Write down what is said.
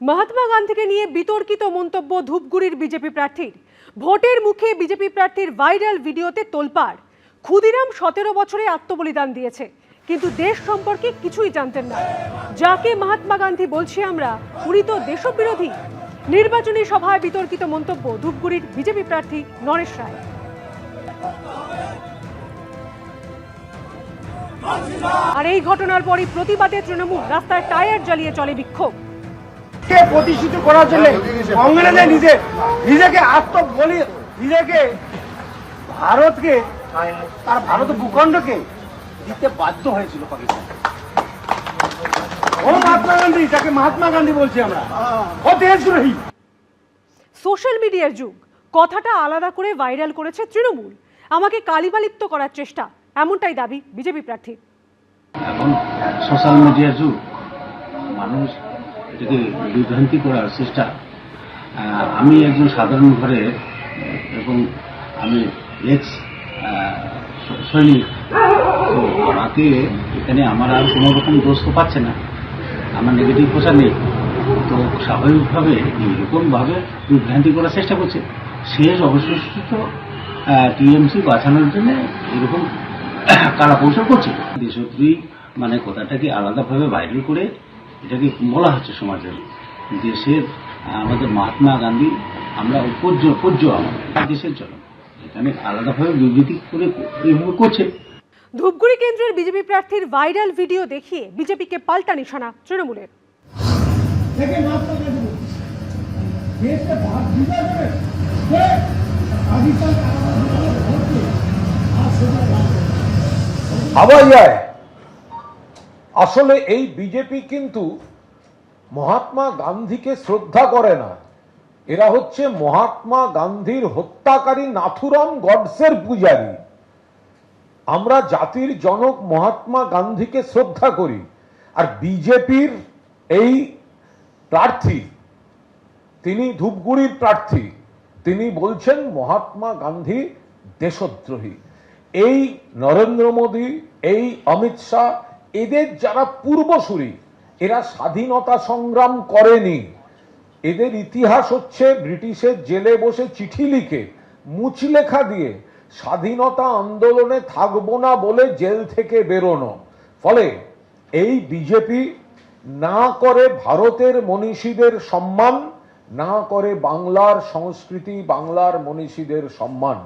মহাত্মা গান্ধীকে নিয়ে বিতর্কিত মন্তব্য ধূপগুড়ির বিজেপি প্রার্থীর। ভোটের মুখে বিজেপি প্রার্থীর ভাইরাল ভিডিওতে তোলপাড়। ক্ষুদিরাম 17 বছরে আত্মবলিদান দিয়েছে, কিন্তু দেশ সম্পর্কে কিছুই জানতেন না। যাকে মহাত্মা গান্ধী বলছি আমরা, উনি তো দেশবিরোধী। নির্বাচনী সভায় বিতর্কিত মন্তব্য ধূপগুড়ির বিজেপি প্রার্থী নরেশ রায়। আর এই ঘটনার পরই প্রতিবাদে তৃণমূল রাস্তায় টায়ার জ্বালিয়ে চলে বিক্ষোভ। প্রতিষ্ঠিত করার জন্য কংগ্রেসে নিজেকে নিজেকে ভারতকে তার ভারত ভূখণ্ডকে দিতে বাধ্য হয়েছিল পাকিস্তান। ও মহাত্মা গান্ধী, যাকে মহাত্মা গান্ধী বলছি আমরা, ও দেশদ্রোহী। সোশ্যাল মিডিয়ার যুগ, কথাটা আলাদা করে ভাইরাল করেছে তৃণমূল। আমাকে কালিমালিপ্ত করার চেষ্টা, এমনটাই দাবি বিজেপি প্রার্থী। এখন সোশ্যাল মিডিয়ার যুগ, মানুষ এটাকে বিভ্রান্তি করার চেষ্টা। আমি একজন সাধারণ ঘরের এবং আমি এক্স সৈনিক, তো আমাকে এখানে আমার আর কোনো রকম দোষ তো পাচ্ছে না, আমার নেগেটিভ প্রচার নেই, তো স্বাভাবিকভাবে এইরকমভাবে বিভ্রান্তি করার চেষ্টা করছে। শেষ অবশিষ্ট টিএমসি বাঁচানোর জন্য এরকম কালা কৌশল করছে। দেশদ্রোহী মানে কথাটাকে আলাদাভাবে ভাইরাল করে এটাকে বলা হচ্ছে সমাজের। দেশের আমাদের মহাত্মা গান্ধী, আমরা পূজ্য আমাদের দেশের জন্য, এখানে আলাদাভাবে বিবৃতি করে এইভাবে করছে। ধূপগুড়ি কেন্দ্রের বিজেপি প্রার্থীর ভাইরাল ভিডিও দেখিয়ে বিজেপিকে পাল্টা নিশানা তৃণমূলের। আসলে এই বিজেপি কিন্তু মহাত্মা গান্ধীকে শ্রদ্ধা করে না, এরা হচ্ছে মহাত্মা গান্ধীর হত্যাকারী নাথুরাম গডসের পূজারী। আমরা জাতির জনক মহাত্মা গান্ধীকে শ্রদ্ধা করি, আর বিজেপির এই প্রার্থী, তিনি ধূপগুড়ির প্রার্থী, তিনি বলছেন মহাত্মা গান্ধী দেশদ্রোহী। এই নরেন্দ্র মোদী, এই অমিত শাহ, এদের যারা পূর্বসূরি, এরা স্বাধীনতা সংগ্রাম করেনি। এদের ইতিহাস হচ্ছে ব্রিটিশের জেলে বসে চিঠি লিখে, মুচলেখা দিয়ে স্বাধীনতা আন্দোলনে থাকবো না বলে জেল থেকে বেরোনো। ফলে এই বিজেপি না করে ভারতের মনীষীদের সম্মান, না করে বাংলার সংস্কৃতি, বাংলার মনীষীদের সম্মান।